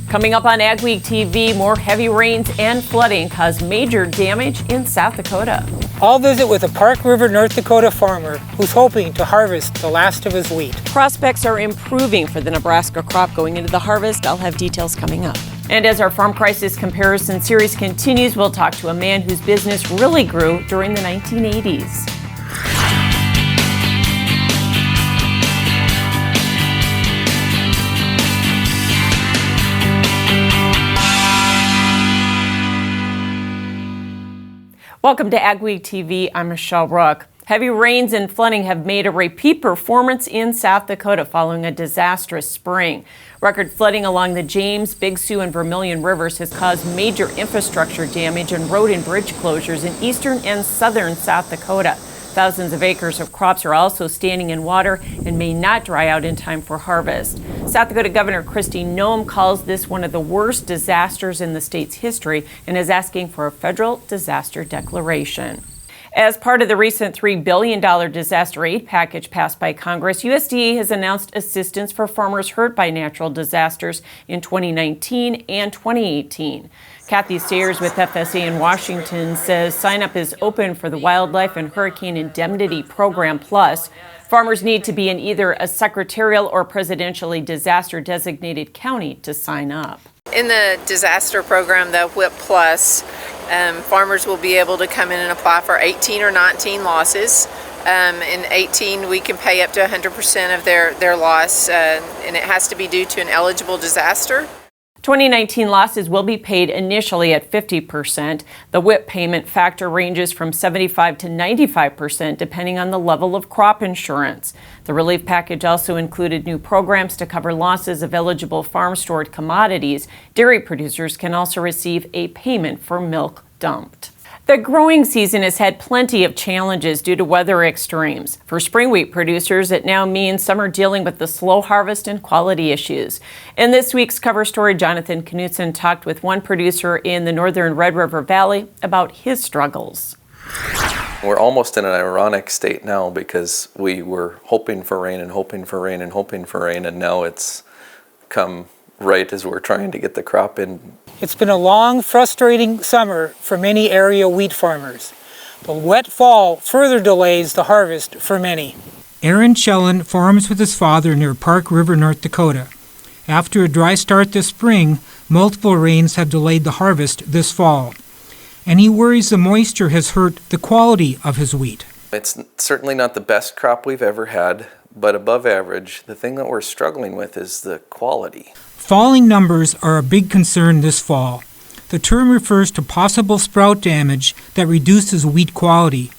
Coming up on Ag Week TV, more heavy rains and flooding caused major damage in South Dakota. I'll visit with a Park River, North Dakota farmer who's hoping to harvest the last of his wheat. Prospects are improving for the Nebraska crop going into the harvest. I'll have details coming up. And as our Farm Crisis Comparison series continues, we'll talk to a man whose business really grew during the 1980s. Welcome to Ag Week TV. I'm Michelle Rook. Heavy rains and flooding have made a repeat performance in South Dakota following a disastrous spring. Record flooding along the James, Big Sioux, and Vermilion rivers has caused major infrastructure damage and road and bridge closures in eastern and southern South Dakota. Thousands of acres of crops are also standing in water and may not dry out in time for harvest. South Dakota Governor Kristi Noem calls this one of the worst disasters in the state's history and is asking for a federal disaster declaration. As part of the recent $3 billion disaster aid package passed by Congress, USDA has announced assistance for farmers hurt by natural disasters in 2019 and 2018. Kathy Sayers with FSA in Washington says sign-up is open for the Wildlife and Hurricane Indemnity Program Plus. Farmers need to be in either a secretarial or presidentially disaster-designated county to sign up. In the disaster program, the WHIP Plus, farmers will be able to come in and apply for 18 or 19 losses. In 18, we can pay up to 100% of their loss, and it has to be due to an eligible disaster. 2019 losses will be paid initially at 50%. The WHIP payment factor ranges from 75 to 95% depending on the level of crop insurance. The relief package also included new programs to cover losses of eligible farm-stored commodities. Dairy producers can also receive a payment for milk dumped. The growing season has had plenty of challenges due to weather extremes. For spring wheat producers, it now means some are dealing with the slow harvest and quality issues. In this week's cover story, Jonathan Knutson talked with one producer in the northern Red River Valley about his struggles. We're almost in an ironic state now because we were hoping for rain and hoping for rain and hoping for rain, and now it's come right as we're trying to get the crop in. It's been a long, frustrating summer for many area wheat farmers. The wet fall further delays the harvest for many. Aaron Schellen farms with his father near Park River, North Dakota. After a dry start this spring, multiple rains have delayed the harvest this fall. And he worries the moisture has hurt the quality of his wheat. It's certainly not the best crop we've ever had, but above average. The thing that we're struggling with is the quality. Falling numbers are a big concern this fall. The term refers to possible sprout damage that reduces wheat quality.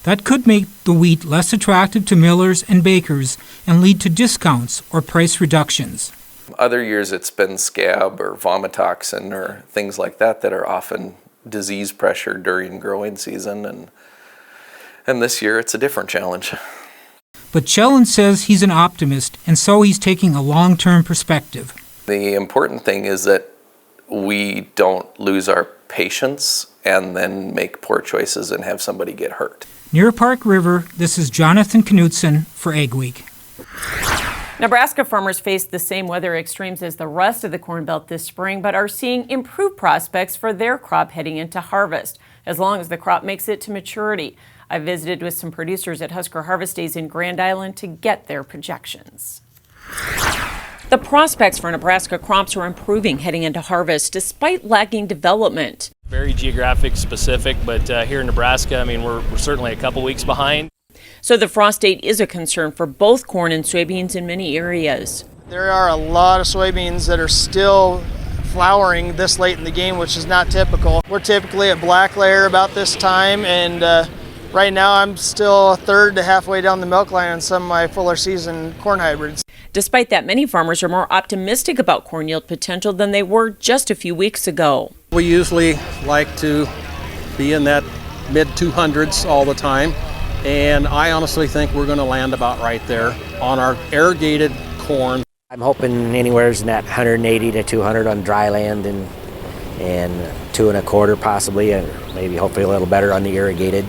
That could make the wheat less attractive to millers and bakers and lead to discounts or price reductions. Other years it's been scab or vomitoxin or things like that are often disease pressure during growing season, and this year it's a different challenge. But Schellen says he's an optimist, and so he's taking a long-term perspective. The important thing is that we don't lose our patience and then make poor choices and have somebody get hurt. Near Park River, this is Jonathan Knutson for Ag Week. Nebraska farmers faced the same weather extremes as the rest of the Corn Belt this spring, but are seeing improved prospects for their crop heading into harvest, as long as the crop makes it to maturity. I visited with some producers at Husker Harvest Days in Grand Island to get their projections. The prospects for Nebraska crops are improving heading into harvest despite lagging development. Very geographic specific, but here in Nebraska, we're certainly a couple weeks behind. So the frost date is a concern for both corn and soybeans in many areas. There are a lot of soybeans that are still flowering this late in the game, which is not typical. We're typically at black layer about this time, and right now I'm still a third to halfway down the milk line on some of my fuller season corn hybrids. Despite that, many farmers are more optimistic about corn yield potential than they were just a few weeks ago. We usually like to be in that mid-200s all the time, and I honestly think we're going to land about right there on our irrigated corn. I'm hoping anywhere in that 180 to 200 on dry land and 2 1/4 possibly, and maybe hopefully a little better on the irrigated.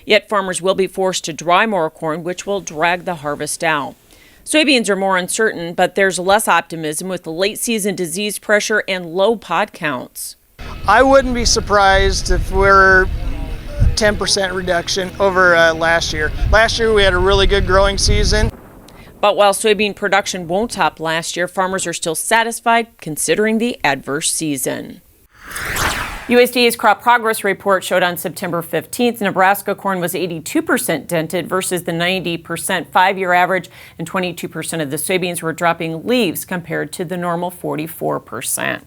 Yet farmers will be forced to dry more corn, which will drag the harvest out. Soybeans are more uncertain, but there's less optimism with the late season disease pressure and low pod counts. I wouldn't be surprised if we're 10% reduction over last year. Last year we had a really good growing season. But while soybean production won't top last year, farmers are still satisfied considering the adverse season. USDA's crop progress report showed on September 15th, Nebraska corn was 82% dented versus the 90% 5-year average, and 22% of the soybeans were dropping leaves compared to the normal 44%.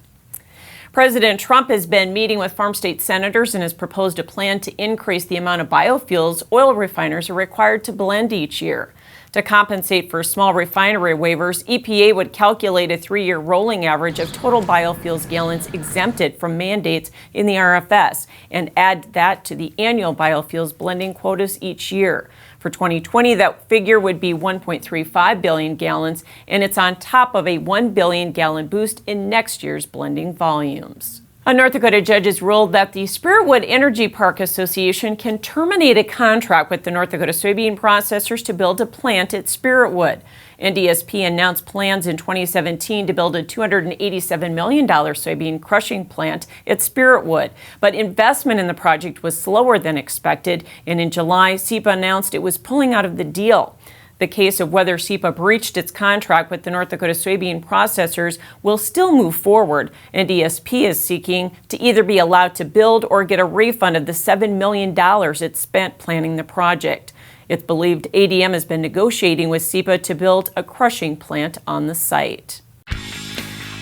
President Trump has been meeting with farm state senators and has proposed a plan to increase the amount of biofuels oil refiners are required to blend each year. To compensate for small refinery waivers, EPA would calculate a 3-year rolling average of total biofuels gallons exempted from mandates in the RFS and add that to the annual biofuels blending quotas each year. For 2020, that figure would be 1.35 billion gallons, and it's on top of a 1 billion gallon boost in next year's blending volumes. A North Dakota judge has ruled that the Spiritwood Energy Park Association can terminate a contract with the North Dakota soybean processors to build a plant at Spiritwood. NDSP announced plans in 2017 to build a $287 million soybean crushing plant at Spiritwood, but investment in the project was slower than expected, and in July, SEPA announced it was pulling out of the deal. The case of whether SEPA breached its contract with the North Dakota soybean processors will still move forward. NDSP is seeking to either be allowed to build or get a refund of the $7 million it spent planning the project. It's believed ADM has been negotiating with SEPA to build a crushing plant on the site.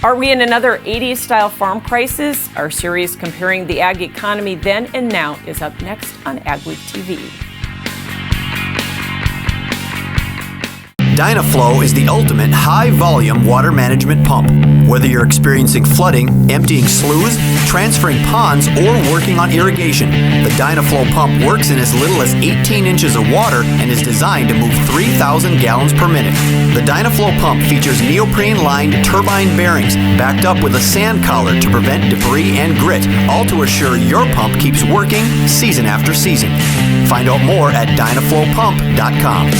Are we in another 80s-style farm crisis? Our series comparing the ag economy then and now is up next on Ag Week TV. Dynaflow is the ultimate high-volume water management pump. Whether you're experiencing flooding, emptying sloughs, transferring ponds, or working on irrigation, the Dynaflow pump works in as little as 18 inches of water and is designed to move 3,000 gallons per minute. The Dynaflow pump features neoprene-lined turbine bearings backed up with a sand collar to prevent debris and grit, all to assure your pump keeps working season after season. Find out more at dynaflowpump.com.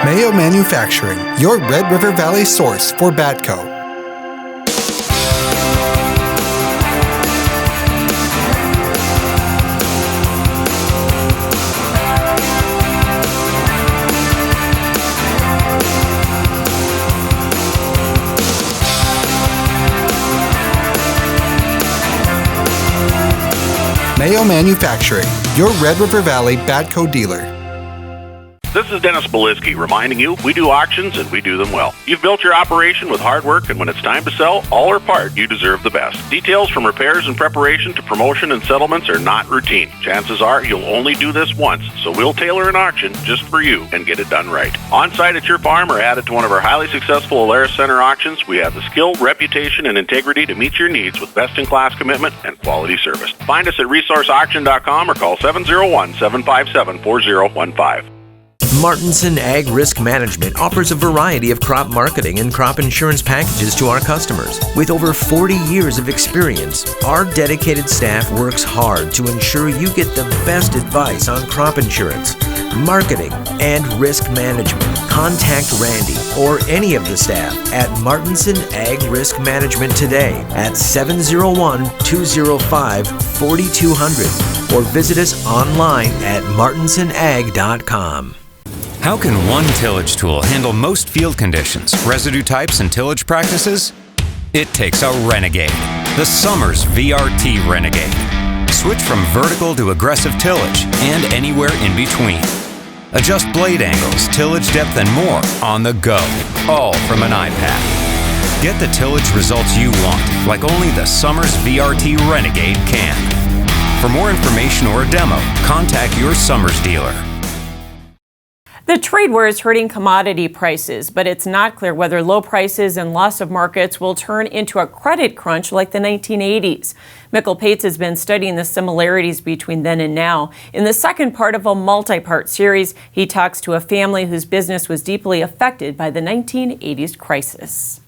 Mayo Manufacturing, your Red River Valley source for Batco. Mayo Manufacturing, your Red River Valley Batco dealer. This is Dennis Beliski reminding you we do auctions and we do them well. You've built your operation with hard work, and when it's time to sell, all or part, you deserve the best. Details from repairs and preparation to promotion and settlements are not routine. Chances are you'll only do this once, so we'll tailor an auction just for you and get it done right. On site at your farm or added to one of our highly successful Alaris Center auctions, we have the skill, reputation, and integrity to meet your needs with best-in-class commitment and quality service. Find us at resourceauction.com or call 701-757-4015. Martinson Ag Risk Management offers a variety of crop marketing and crop insurance packages to our customers. With over 40 years of experience, our dedicated staff works hard to ensure you get the best advice on crop insurance, marketing, and risk management. Contact Randy or any of the staff at Martinson Ag Risk Management today at 701-205-4200 or visit us online at martinsonag.com. How can one tillage tool handle most field conditions, residue types, and tillage practices? It takes a Renegade, the Summers VRT Renegade. Switch from vertical to aggressive tillage and anywhere in between. Adjust blade angles, tillage depth, and more on the go, all from an iPad. Get the tillage results you want, like only the Summers VRT Renegade can. For more information or a demo, contact your Summers dealer. The trade war is hurting commodity prices, but it's not clear whether low prices and loss of markets will turn into a credit crunch like the 1980s. Mikkel Pates has been studying the similarities between then and now. In the second part of a multi-part series, he talks to a family whose business was deeply affected by the 1980s crisis.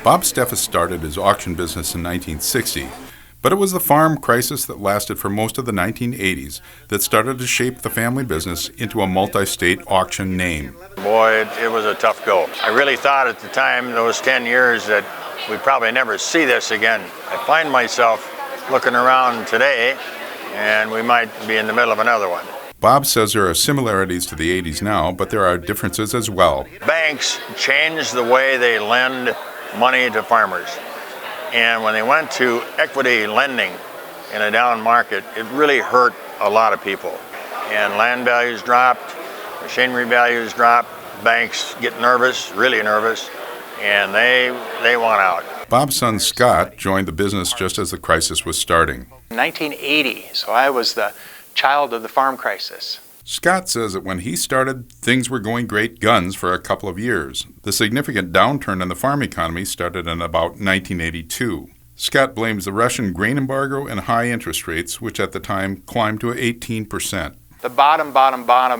Bob Steffes started his auction business in 1960, But it was the farm crisis that lasted for most of the 1980s that started to shape the family business into a multi-state auction name. Boy, it was a tough go. I really thought at the time, those 10 years, that we'd probably never see this again. I find myself looking around today, and we might be in the middle of another one. Bob says there are similarities to the 80s now, but there are differences as well. Banks changed the way they lend money to farmers. And when they went to equity lending in a down market, it really hurt a lot of people. And land values dropped, machinery values dropped, banks get nervous, really nervous, and they want out. Bob's son Scott joined the business just as the crisis was starting. 1980, so I was the child of the farm crisis. Scott says that when he started, things were going great guns for a couple of years. The significant downturn in the farm economy started in about 1982. Scott blames the Russian grain embargo and high interest rates, which at the time climbed to 18%. The bottom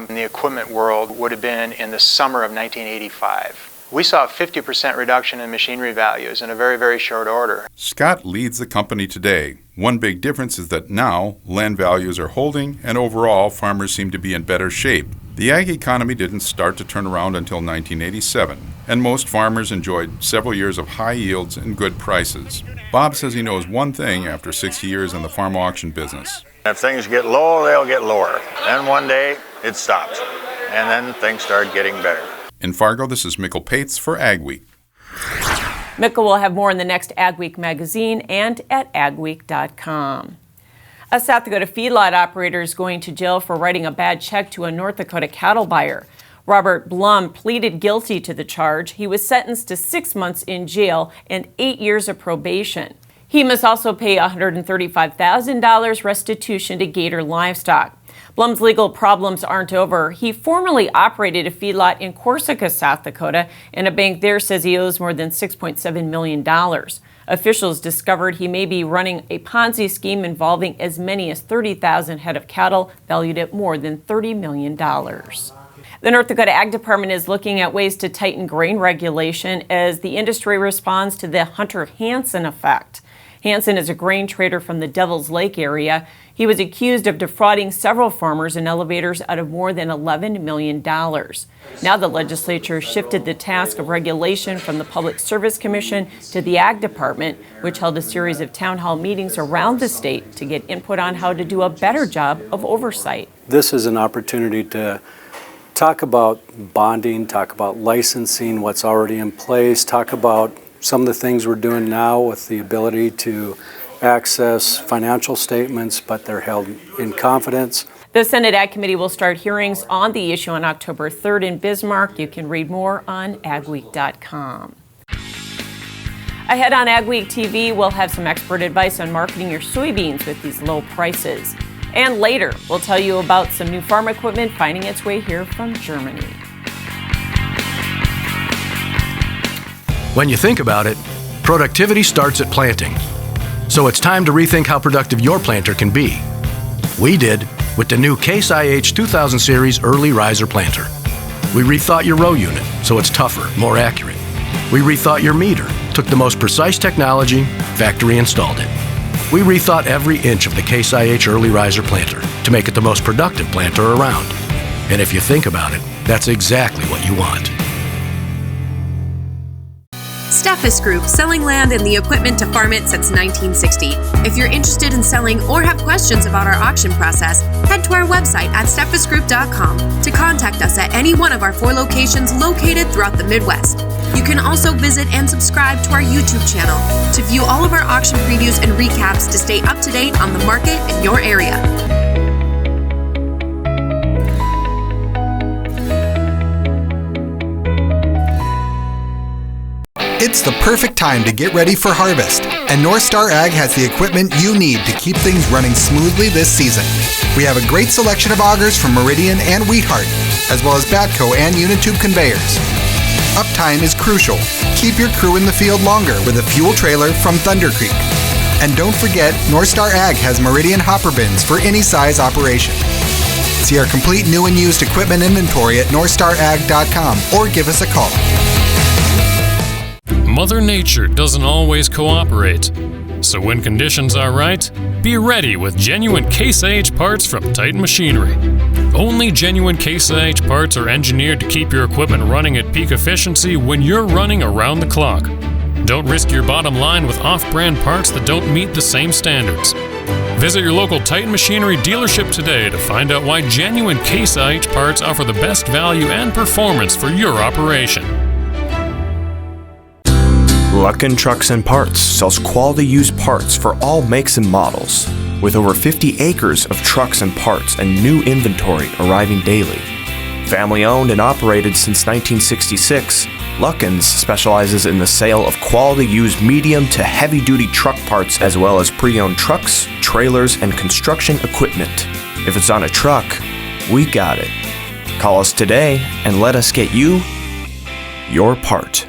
in the equipment world would have been in the summer of 1985. We saw a 50% reduction in machinery values in a very, very short order. Scott leads the company today. One big difference is that now land values are holding and overall farmers seem to be in better shape. The ag economy didn't start to turn around until 1987, and most farmers enjoyed several years of high yields and good prices. Bob says he knows one thing after 60 years in the farm auction business. If things get low, they'll get lower. Then one day it stops, and then things start getting better. In Fargo, this is Mikkel Pates for Ag Week. Mikkel will have more in the next Ag Week magazine and at agweek.com. A South Dakota feedlot operator is going to jail for writing a bad check to a North Dakota cattle buyer. Robert Blum pleaded guilty to the charge. He was sentenced to 6 months in jail and 8 years of probation. He must also pay $135,000 restitution to Gator Livestock. Blum's legal problems aren't over. He formerly operated a feedlot in Corsica, South Dakota, and a bank there says he owes more than $6.7 million. Officials discovered he may be running a Ponzi scheme involving as many as 30,000 head of cattle, valued at more than $30 million. The North Dakota Ag Department is looking at ways to tighten grain regulation as the industry responds to the Hunter Hansen effect. Hansen is a grain trader from the Devil's Lake area. He was accused of defrauding several farmers and elevators out of more than $11 million. Now the legislature shifted the task of regulation from the Public Service Commission to the Ag Department, which held a series of town hall meetings around the state to get input on how to do a better job of oversight. This is an opportunity to talk about bonding, talk about licensing, what's already in place, talk about some of the things we're doing now with the ability to access financial statements, but they're held in confidence. The Senate Ag Committee will start hearings on the issue on October 3rd in Bismarck. You can read more on agweek.com. Ahead on Ag Week TV, we'll have some expert advice on marketing your soybeans with these low prices. And later, we'll tell you about some new farm equipment finding its way here from Germany. When you think about it, productivity starts at planting. So it's time to rethink how productive your planter can be. We did with the new Case IH 2000 Series Early Riser Planter. We rethought your row unit so it's tougher, more accurate. We rethought your meter, took the most precise technology, factory installed it. We rethought every inch of the Case IH Early Riser Planter to make it the most productive planter around. And if you think about it, that's exactly what you want. Steffes Group, selling land and the equipment to farm it since 1960. If you're interested in selling or have questions about our auction process, head to our website at steffesgroup.com to contact us at any one of our 4 locations located throughout the Midwest. You can also visit and subscribe to our YouTube channel to view all of our auction previews and recaps to stay up to date on the market in your area. It's the perfect time to get ready for harvest, and North Star Ag has the equipment you need to keep things running smoothly this season. We have a great selection of augers from Meridian and Wheatheart, as well as Batco and Unitube conveyors. Uptime is crucial. Keep your crew in the field longer with a fuel trailer from Thunder Creek. And don't forget, North Star Ag has Meridian hopper bins for any size operation. See our complete new and used equipment inventory at northstarag.com or give us a call. Mother Nature doesn't always cooperate. so when conditions are right, be ready with genuine Case IH parts from Titan Machinery. Only genuine Case IH parts are engineered to keep your equipment running at peak efficiency when you're running around the clock. Don't risk your bottom line with off-brand parts that don't meet the same standards. Visit your local Titan Machinery dealership today to find out why genuine Case IH parts offer the best value and performance for your operation. Luckin Trucks and Parts sells quality used parts for all makes and models. With over 50 acres of trucks and parts and new inventory arriving daily. Family owned and operated since 1966, Luckin's specializes in the sale of quality used medium to heavy duty truck parts as well as pre-owned trucks, trailers, and construction equipment. If it's on a truck, we got it. Call us today and let us get you your part.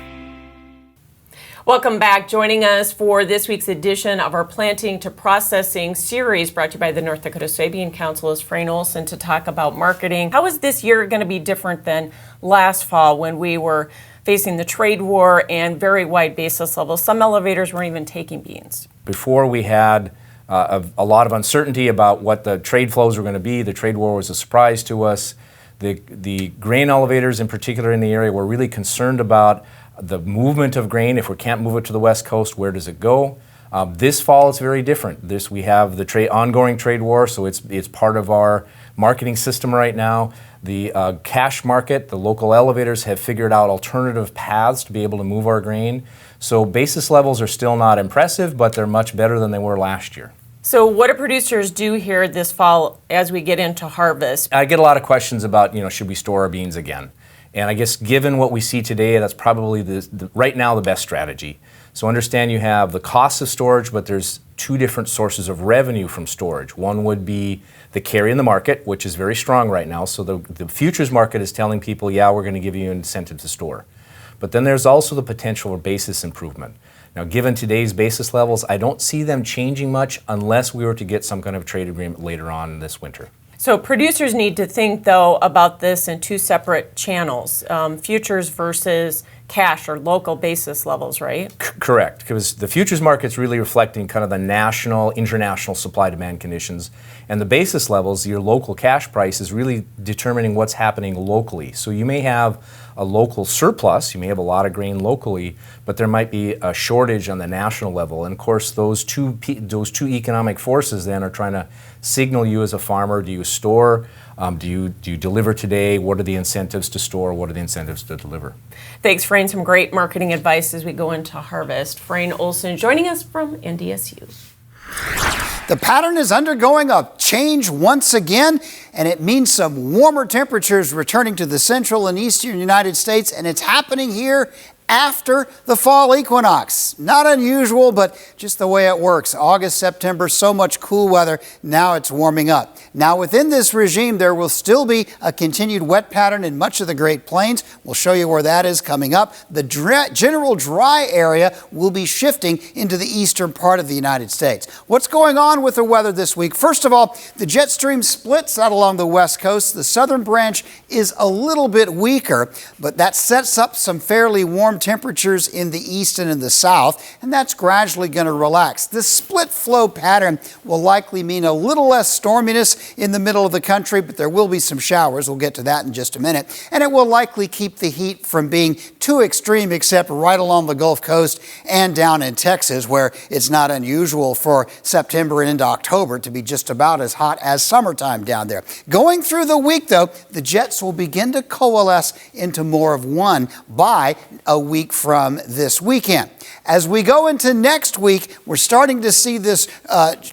Welcome back. Joining us for this week's edition of our Planting to Processing series brought to you by the North Dakota Soybean Council is Frayne Olson to talk about marketing. How is this year going to be different than last fall when we were facing the trade war and very wide basis levels? Some elevators weren't even taking beans. Before we had a lot of uncertainty about what the trade flows were going to be. The trade war was a surprise to us. The grain elevators in particular in the area were really concerned about the movement of grain. If we can't move it to the West Coast, where does it go? This fall it's very different. We have the ongoing trade war, so it's part of our marketing system right now. The cash market, the local elevators have figured out alternative paths to be able to move our grain. So basis levels are still not impressive, but they're much better than they were last year. So what do producers do here this fall as we get into harvest? I get a lot of questions about, should we store our beans again? And I guess given what we see today, that's probably right now the best strategy. So understand you have the cost of storage, but there's two different sources of revenue from storage. One would be the carry in the market, which is very strong right now. So the futures market is telling people, yeah, we're going to give you an incentive to store. But then there's also the potential for basis improvement. Now, given today's basis levels, I don't see them changing much unless we were to get some kind of trade agreement later on this winter. So producers need to think, though, about this in two separate channels, futures versus cash or local basis levels, right? Correct, because the futures market's really reflecting kind of the national, international supply-demand conditions. And the basis levels, your local cash price, is really determining what's happening locally. So you may have a local surplus, you may have a lot of grain locally, but there might be a shortage on the national level. And of course, those two economic forces then are trying to signal you as a farmer. Do you store? Do you deliver today? What are the incentives to store? What are the incentives to deliver? Thanks, Frayne. Some great marketing advice as we go into harvest. Frayne Olson joining us from NDSU. The pattern is undergoing a change once again, and it means some warmer temperatures returning to the central and eastern United States, and it's happening here after the fall equinox. Not unusual, but just the way it works. August, September, so much cool weather. Now it's warming up. Now within this regime, there will still be a continued wet pattern in much of the Great Plains. We'll show you where that is coming up. The general dry area will be shifting into the eastern part of the United States. What's going on with the weather this week? First of all, the jet stream splits out along the west coast. The southern branch is a little bit weaker, but that sets up some fairly warm temperatures in the east and in the south, and that's gradually going to relax. This split flow pattern will likely mean a little less storminess in the middle of the country, but there will be some showers. We'll get to that in just a minute. And it will likely keep the heat from being too extreme, except right along the Gulf Coast and down in Texas, where it's not unusual for September and into October to be just about as hot as summertime down there. Going through the week, though, the jets will begin to coalesce into more of one by a week from this weekend. As we go into next week, we're starting to see this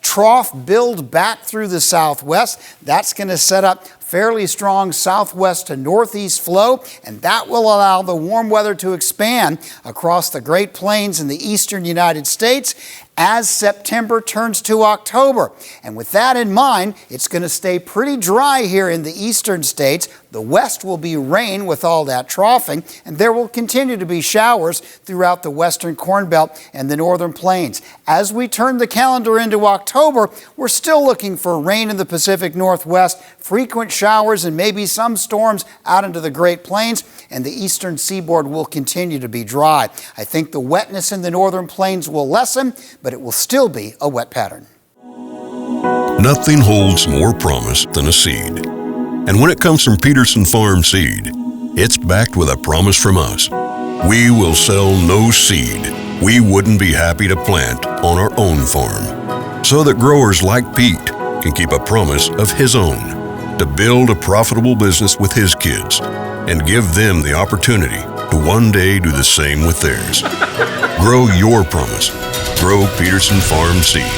trough build back through the southwest. That's going to set up fairly strong southwest to northeast flow, and that will allow the warm weather to expand across the Great Plains in the eastern United States as September turns to October. And with that in mind, it's going to stay pretty dry here in the eastern states. The west will be rain with all that troughing, and there will continue to be showers throughout the western Corn Belt and the northern plains. As we turn the calendar into October, we're still looking for rain in the Pacific Northwest, frequent showers and maybe some storms out into the Great Plains, and the eastern seaboard will continue to be dry. I think the wetness in the northern plains will lessen, but it will still be a wet pattern. Nothing holds more promise than a seed. And when it comes from Peterson Farm Seed, it's backed with a promise from us. We will sell no seed we wouldn't be happy to plant on our own farm, so that growers like Pete can keep a promise of his own, to build a profitable business with his kids and give them the opportunity to one day do the same with theirs. Grow your promise. Grow Peterson Farm Seed.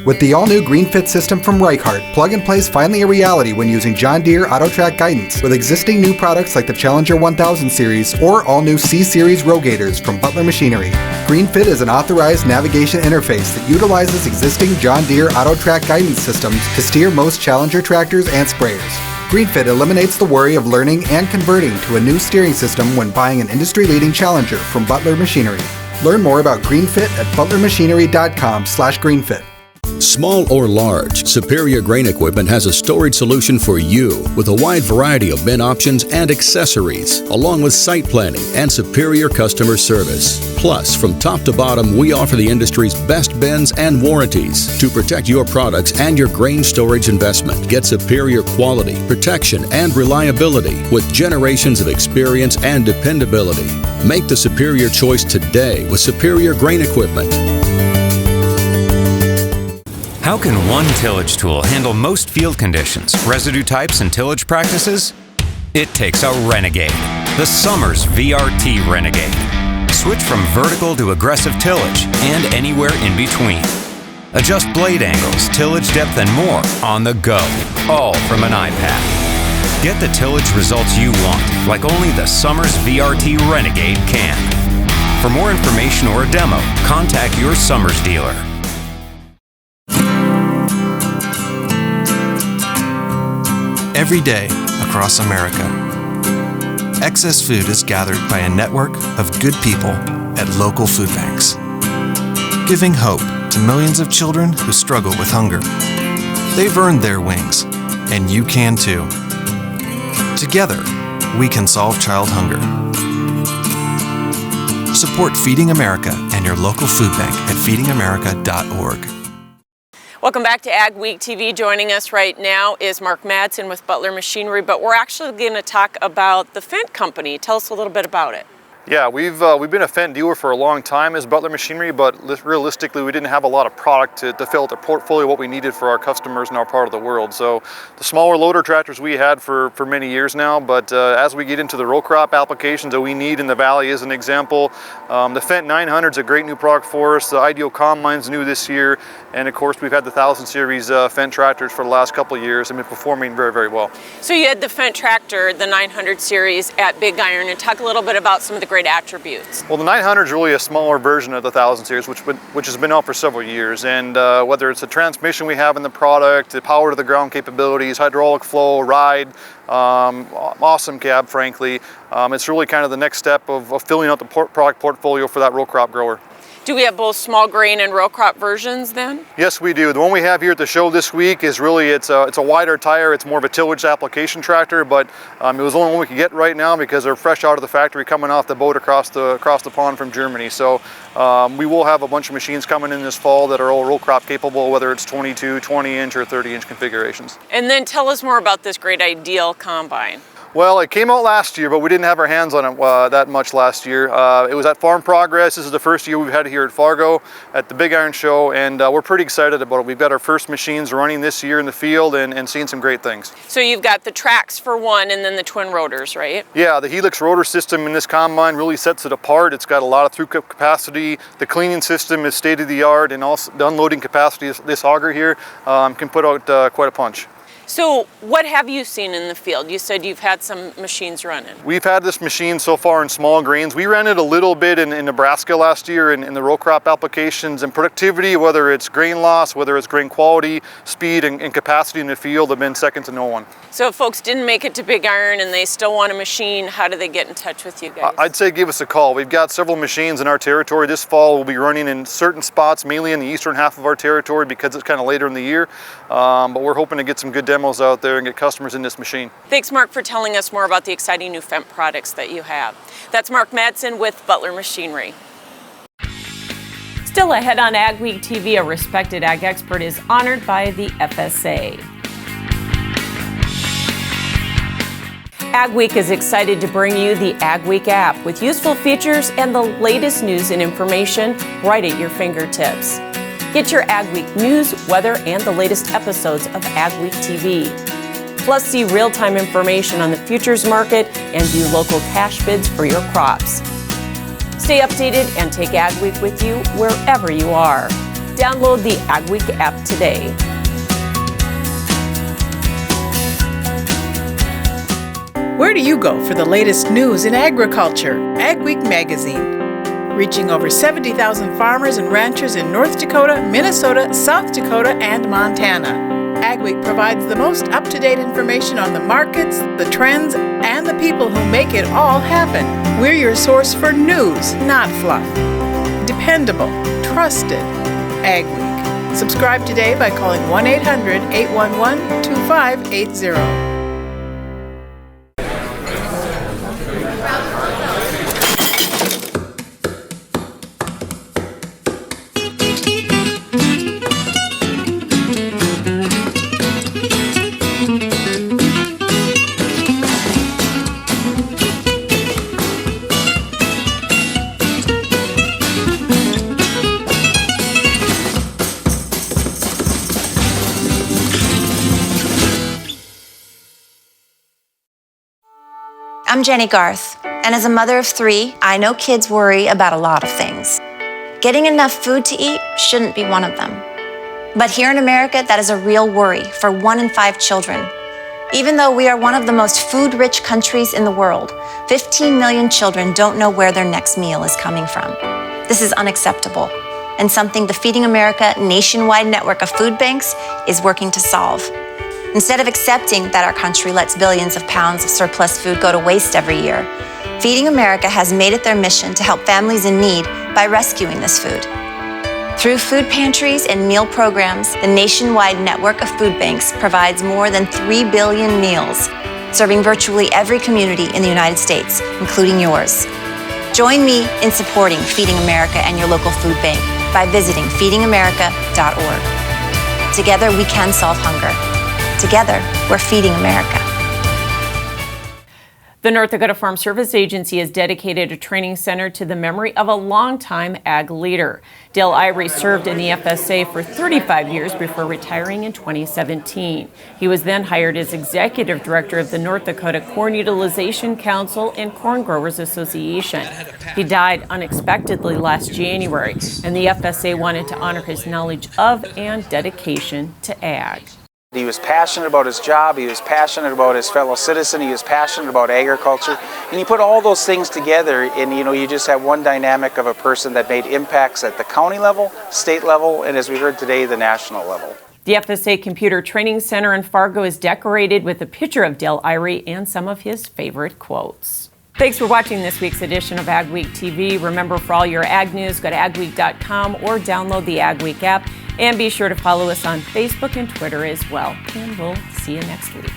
With the all-new GreenFit system from Reichart, plug-and-play is finally a reality when using John Deere AutoTrack guidance with existing new products like the Challenger 1000 series or all-new C-Series Rogators from Butler Machinery. GreenFit is an authorized navigation interface that utilizes existing John Deere AutoTrack guidance systems to steer most Challenger tractors and sprayers. GreenFit eliminates the worry of learning and converting to a new steering system when buying an industry-leading Challenger from Butler Machinery. Learn more about GreenFit at butlermachinery.com/greenfit. Small or large, Superior Grain Equipment has a storage solution for you with a wide variety of bin options and accessories, along with site planning and superior customer service. Plus, from top to bottom, we offer the industry's best bins and warranties to protect your products and your grain storage investment. Get superior quality, protection, and reliability with generations of experience and dependability. Make the superior choice today with Superior Grain Equipment. How can one tillage tool handle most field conditions, residue types, and tillage practices? It takes a Renegade, the Summers VRT Renegade. Switch from vertical to aggressive tillage and anywhere in between. Adjust blade angles, tillage depth, and more on the go, all from an iPad. Get the tillage results you want, like only the Summers VRT Renegade can. For more information or a demo, contact your Summers dealer. Every day across America, excess food is gathered by a network of good people at local food banks, giving hope to millions of children who struggle with hunger. They've earned their wings, and you can too. Together, we can solve child hunger. Support Feeding America and your local food bank at feedingamerica.org. Welcome back to Ag Week TV. Joining us right now is Mark Madsen with Butler Machinery, but we're actually going to talk about the Fendt company. Tell us a little bit about it. Yeah, we've been a Fendt dealer for a long time as Butler Machinery, but realistically we didn't have a lot of product to fill out the portfolio what we needed for our customers in our part of the world. So the smaller loader tractors we had for many years now, but as we get into the row crop applications that we need in the valley, as an example, the Fendt 900 is a great new product for us. The Ideal Combine's new this year, and of course we've had the 1000 series Fendt tractors for the last couple of years and been performing very, very well. So you had the Fendt tractor, the 900 series at Big Iron, and talk a little bit about some of the great attributes. Well, the 900 is really a smaller version of the 1000 series, which has been out for several years, and whether it's the transmission we have in the product, the power to the ground capabilities, hydraulic flow, ride, awesome cab, frankly. It's really kind of the next step of filling out the product portfolio for that row crop grower. Do we have both small grain and row crop versions then? Yes, we do. The one we have here at the show this week is really, it's a wider tire. It's more of a tillage application tractor, but it was the only one we could get right now because they're fresh out of the factory coming off the boat across the pond from Germany. So we will have a bunch of machines coming in this fall that are all row crop capable, whether it's 22, 20-inch, or 30-inch configurations. And then tell us more about this great Ideal Combine. Well, it came out last year, but we didn't have our hands on it that much last year. It was at Farm Progress. This is the first year we've had it here at Fargo at the Big Iron Show, and we're pretty excited about it. We've got our first machines running this year in the field and seeing some great things. So you've got the tracks for one and then the twin rotors, right? Yeah, the Helix rotor system in this combine really sets it apart. It's got a lot of throughput capacity. The cleaning system is state-of-the-art, and also the unloading capacity of this auger here can put out quite a punch. So what have you seen in the field? You said you've had some machines running. We've had this machine so far in small grains. We ran it a little bit in Nebraska last year in the row crop applications, and productivity, whether it's grain loss, whether it's grain quality, speed, and capacity in the field have been second to no one. So if folks didn't make it to Big Iron and they still want a machine, how do they get in touch with you guys? I'd say give us a call. We've got several machines in our territory. This fall we'll be running in certain spots, mainly in the eastern half of our territory because it's kind of later in the year. But we're hoping to get some good demos out there and get customers in this machine. Thanks, Mark, for telling us more about the exciting new Fendt products that you have. That's Mark Madsen with Butler Machinery. Still ahead on Ag Week TV, a respected ag expert is honored by the FSA. Ag Week is excited to bring you the Ag Week app with useful features and the latest news and information right at your fingertips. Get your Ag Week news, weather, and the latest episodes of Ag Week TV. Plus, see real-time information on the futures market and view local cash bids for your crops. Stay updated and take Ag Week with you wherever you are. Download the Ag Week app today. Where do you go for the latest news in agriculture? Ag Week magazine. Reaching over 70,000 farmers and ranchers in North Dakota, Minnesota, South Dakota, and Montana. Ag Week provides the most up-to-date information on the markets, the trends, and the people who make it all happen. We're your source for news, not fluff. Dependable, trusted. Ag Week. Subscribe today by calling 1-800-811-2580. I'm Jenny Garth, and as a mother of 3, I know kids worry about a lot of things. Getting enough food to eat shouldn't be one of them. But here in America, that is a real worry for 1 in 5 children. Even though we are one of the most food-rich countries in the world, 15 million children don't know where their next meal is coming from. This is unacceptable, and something the Feeding America nationwide network of food banks is working to solve. Instead of accepting that our country lets billions of pounds of surplus food go to waste every year, Feeding America has made it their mission to help families in need by rescuing this food. Through food pantries and meal programs, the nationwide network of food banks provides more than 3 billion meals, serving virtually every community in the United States, including yours. Join me in supporting Feeding America and your local food bank by visiting feedingamerica.org. Together, we can solve hunger. Together, we're feeding America. The North Dakota Farm Service Agency has dedicated a training center to the memory of a longtime ag leader. Dale Irie served in the FSA for 35 years before retiring in 2017. He was then hired as Executive Director of the North Dakota Corn Utilization Council and Corn Growers Association. He died unexpectedly last January, and the FSA wanted to honor his knowledge of and dedication to ag. He was passionate about his job, he was passionate about his fellow citizen, he was passionate about agriculture, and he put all those things together, and you just have one dynamic of a person that made impacts at the county level, state level, and as we heard today, the national level. The FSA Computer Training Center in Fargo is decorated with a picture of Dale Irie and some of his favorite quotes. Thanks for watching this week's edition of Ag Week TV. Remember, for all your ag news, go to agweek.com or download the Ag Week app. And be sure to follow us on Facebook and Twitter as well. And we'll see you next week.